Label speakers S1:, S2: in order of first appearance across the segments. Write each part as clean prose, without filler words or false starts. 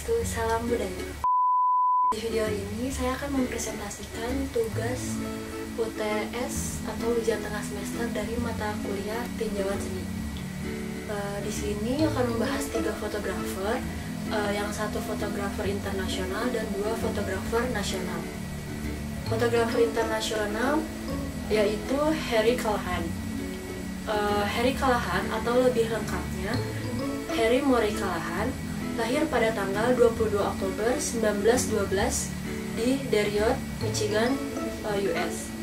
S1: Swastiastu, salam budaya. Di video ini saya akan mempresentasikan tugas UTS atau ujian tengah semester dari mata kuliah tinjauan seni. Di sini akan membahas 3 fotografer, yang satu fotografer internasional dan 2 fotografer nasional. Fotografer internasional yaitu Harry Callahan. Harry Callahan atau lebih lengkapnya Harry Murray Callahan lahir pada tanggal 22 Oktober 1912 di Detroit, Michigan, US.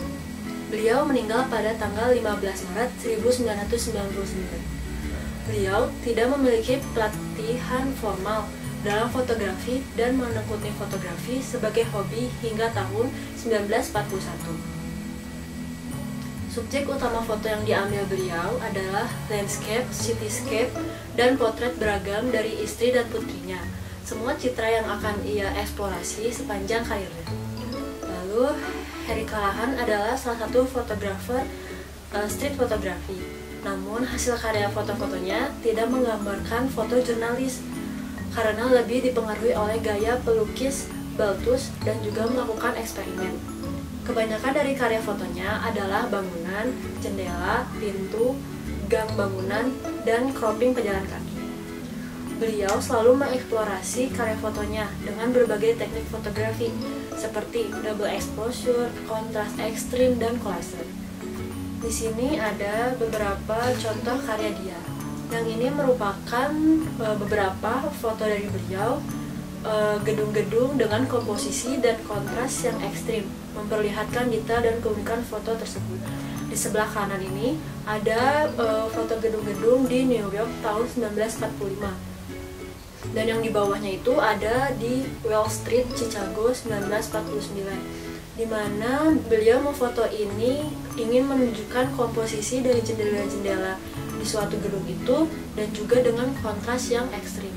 S1: Beliau meninggal pada tanggal 15 Maret 1999. Beliau tidak memiliki pelatihan formal dalam fotografi dan menekuni fotografi sebagai hobi hingga tahun 1941. Subjek utama foto yang diambil beliau adalah landscape, cityscape, dan potret beragam dari istri dan putrinya. Semua citra yang akan ia eksplorasi sepanjang karirnya. Lalu, Harry Callahan adalah salah satu fotografer street photography. Namun, hasil karya foto-fotonya tidak menggambarkan foto jurnalis karena lebih dipengaruhi oleh gaya pelukis Balthus dan juga melakukan eksperimen. Kebanyakan dari karya fotonya adalah bangunan, jendela, pintu, gang bangunan, dan cropping pejalan kaki. Beliau selalu mengeksplorasi karya fotonya dengan berbagai teknik fotografi seperti double exposure, kontras ekstrim, dan collage. Di sini ada beberapa contoh karya dia. Yang ini merupakan beberapa foto dari beliau, gedung-gedung dengan komposisi dan kontras yang ekstrim, memperlihatkan detail dan keunikan foto tersebut. Di sebelah kanan ini ada foto gedung-gedung di New York tahun 1945. Dan yang di bawahnya itu ada di Wall Street, Chicago 1949. Di mana beliau memfoto ini ingin menunjukkan komposisi dari jendela-jendela di suatu gedung itu dan juga dengan kontras yang ekstrim.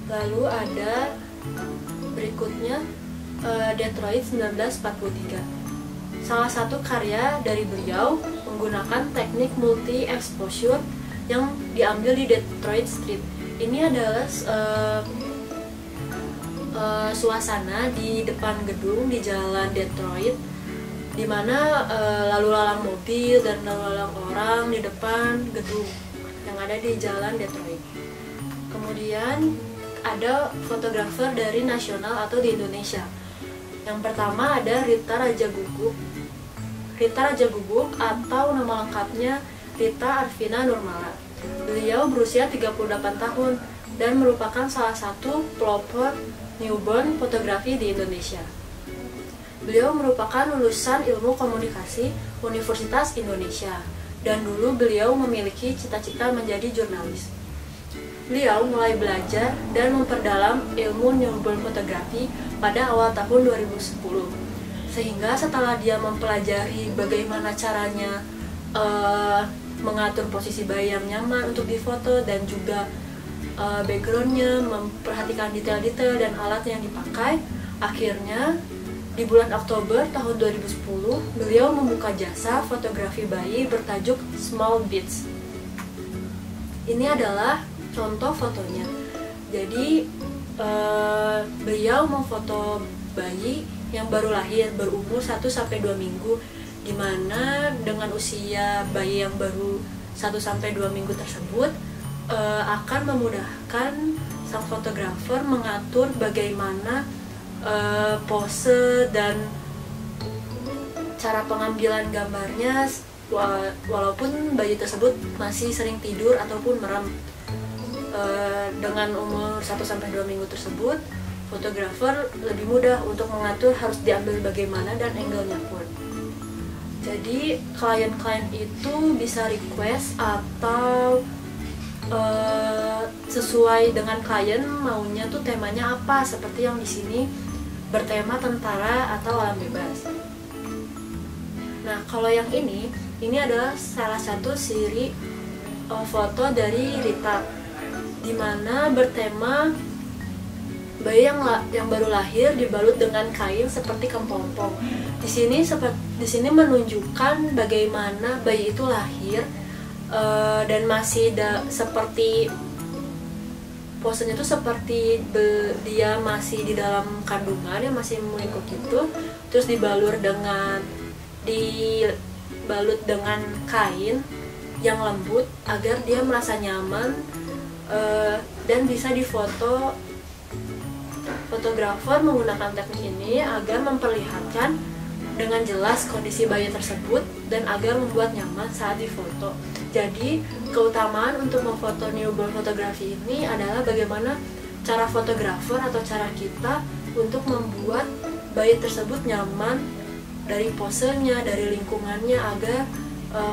S1: Lalu ada berikutnya Detroit 1943. Salah satu karya dari beliau menggunakan teknik multi exposure yang diambil di Detroit Street. Ini adalah suasana di depan gedung di jalan Detroit, di mana lalu lalang mobil dan lalu lalang orang di depan gedung yang ada di jalan Detroit. Kemudian ada fotografer dari nasional atau di Indonesia. Yang pertama ada Rita Rajaguguk. Rita Rajaguguk atau nama lengkapnya Rita Arvina Nurmala. Beliau berusia 38 tahun dan merupakan salah satu pelopor newborn fotografi di Indonesia. Beliau merupakan lulusan ilmu komunikasi Universitas Indonesia dan dulu beliau memiliki cita-cita menjadi jurnalis. Beliau mulai belajar dan memperdalam ilmu newborn fotografi pada awal tahun 2010. Sehingga setelah dia mempelajari bagaimana caranya mengatur posisi bayi yang nyaman untuk difoto dan juga backgroundnya, memperhatikan detail-detail dan alat yang dipakai, akhirnya di bulan Oktober tahun 2010 beliau membuka jasa fotografi bayi bertajuk Small Beats. Ini adalah contoh fotonya. Jadi beliau memfoto bayi yang baru lahir berumur 1-2 minggu, dimana dengan usia bayi yang baru 1-2 minggu tersebut akan memudahkan sang fotografer mengatur bagaimana pose dan cara pengambilan gambarnya walaupun bayi tersebut masih sering tidur ataupun merem. Dengan umur 1-2 minggu tersebut, fotografer lebih mudah untuk mengatur harus diambil bagaimana dan angle-nya pun. Jadi klien-klien itu bisa request atau sesuai dengan klien maunya tuh temanya apa, seperti yang di sini bertema tentara atau alam bebas. Nah, kalau yang ini adalah salah satu seri foto dari Rita, di mana bertema bayi yang baru lahir dibalut dengan kain seperti kepompong. Di sini menunjukkan bagaimana bayi itu lahir dan masih seperti Posenya tuh seperti dia masih di dalam kandungan, ya masih melingkup gitu, terus dibalut dengan kain yang lembut agar dia merasa nyaman, dan bisa difoto. Fotografer menggunakan teknik ini agar memperlihatkan dengan jelas kondisi bayi tersebut dan agar membuat nyaman saat difoto. Jadi, keutamaan untuk memfoto newborn fotografi ini adalah bagaimana cara fotografer atau cara kita untuk membuat bayi tersebut nyaman dari posenya, dari lingkungannya, agar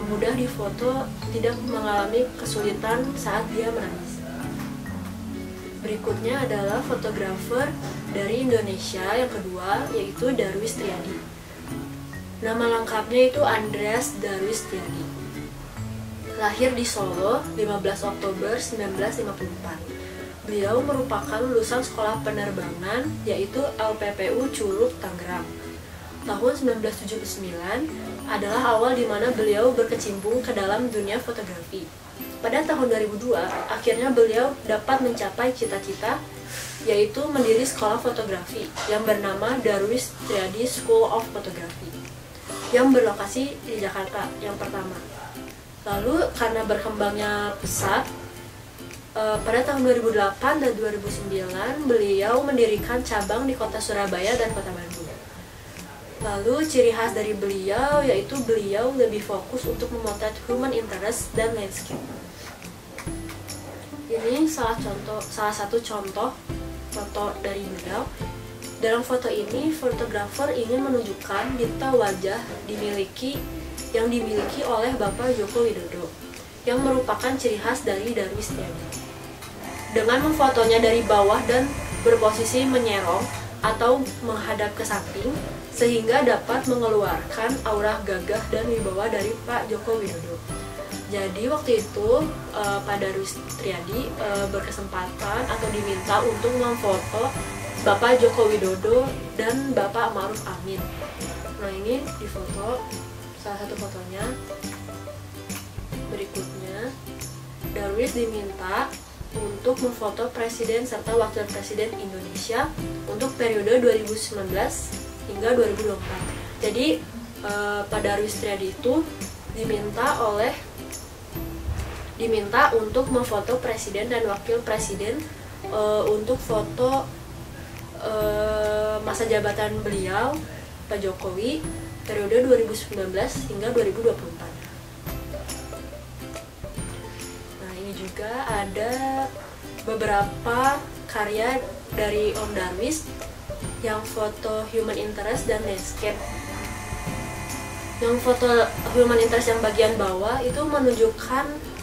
S1: mudah difoto, tidak mengalami kesulitan saat dia menangis. Berikutnya adalah fotografer dari Indonesia yang kedua, yaitu Darwis Triadi. Nama lengkapnya itu Andreas Darwis Triadi. Lahir di Solo 15 Oktober 1954. Beliau merupakan lulusan sekolah penerbangan, yaitu LPPU Curug, Tangerang. Tahun 1979 adalah awal di mana beliau berkecimpung ke dalam dunia fotografi. Pada tahun 2002, akhirnya beliau dapat mencapai cita-cita, yaitu mendiri sekolah fotografi yang bernama Darwis Triadi School of Photography, yang berlokasi di Jakarta yang pertama. Lalu karena berkembangnya pesat, pada tahun 2008 dan 2009 beliau mendirikan cabang di kota Surabaya dan kota Bandung. Lalu ciri khas dari beliau yaitu beliau lebih fokus untuk memotret human interest dan landscape. Ini salah satu contoh foto dari beliau. Dalam foto ini, fotografer ingin menunjukkan detail wajah yang dimiliki oleh Bapak Joko Widodo, yang merupakan ciri khas dari Darwis Triadi. Dengan memfotonya dari bawah dan berposisi menyerong atau menghadap ke samping, sehingga dapat mengeluarkan aura gagah dan wibawa dari Pak Joko Widodo. Jadi waktu itu Pak Darwis Triadi berkesempatan atau diminta untuk memfoto Bapak Joko Widodo dan Bapak Ma'ruf Amin. Nah, ini difoto, salah satu fotonya. Berikutnya, Darwis diminta untuk memfoto Presiden serta Wakil Presiden Indonesia untuk periode 2019 hingga 2024. Jadi Pak Darwis Triadi itu diminta untuk memfoto presiden dan wakil presiden untuk foto masa jabatan beliau, Pak Jokowi, periode 2019 hingga 2024. Nah, ini juga ada beberapa karya dari Om Darwis yang foto human interest dan landscape. Yang foto human interest yang bagian bawah itu menunjukkan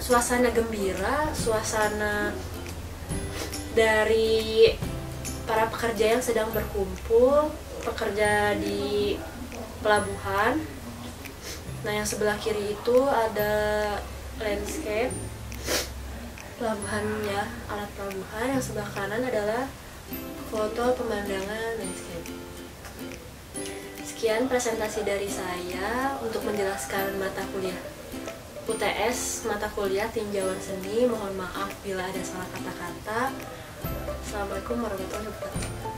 S1: suasana gembira, suasana dari para pekerja yang sedang berkumpul, pekerja di pelabuhan. Nah, yang sebelah kiri itu ada landscape pelabuhannya, alat pelabuhan. Yang sebelah kanan adalah foto pemandangan landscape. Sekian presentasi dari saya untuk menjelaskan mata kuliah UTS, mata kuliah tinjauan seni. Mohon maaf bila ada salah kata-kata. Assalamualaikum warahmatullahi wabarakatuh.